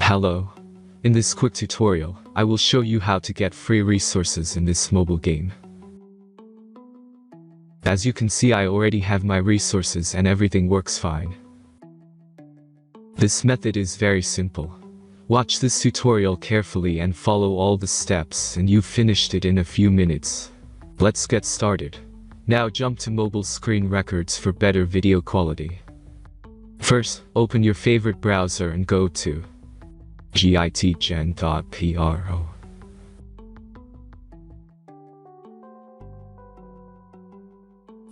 Hello. In this quick tutorial, I will show you how to get free resources in this mobile game. As you can see, I already have my resources and everything works fine. This method is very simple. Watch this tutorial carefully and follow all the steps and you've finished it in a few minutes. Let's get started. Now jump to mobile screen records for better video quality. First, open your favorite browser and go to hack..Our.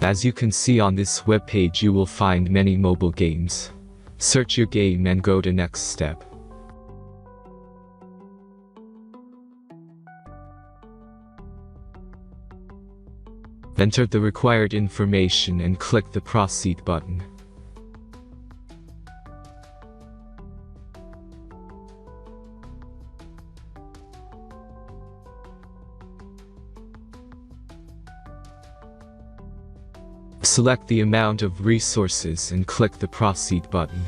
As you can see on this web page, you will find many mobile games. Search your game and go to next step. Enter the required information and click the proceed button. Select the amount of resources and click the proceed button.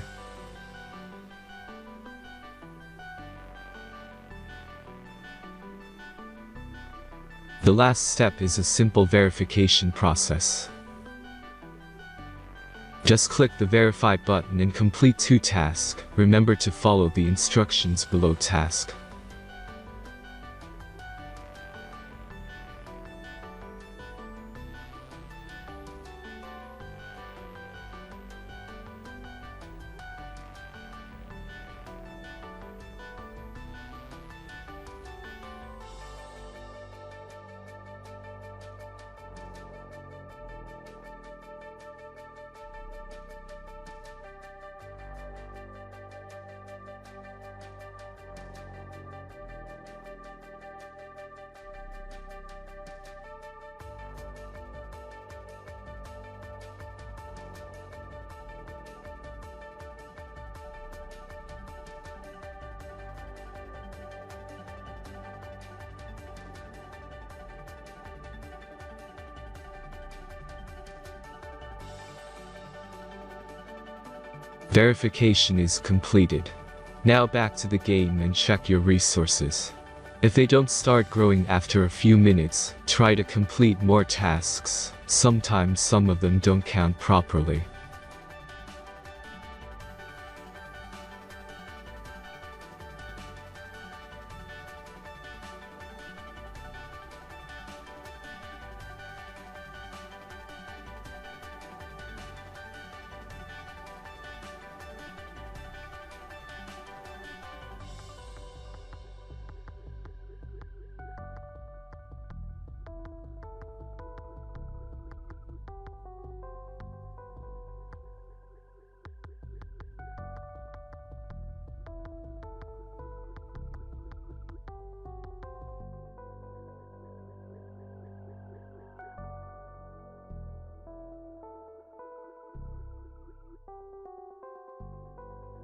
The last step is a simple verification process. Just click the verify button and complete 2 tasks. Remember to follow the instructions below task. Verification is completed. Now back to the game and check your resources. If they don't start growing after a few minutes, try to complete more tasks. Sometimes some of them don't count properly.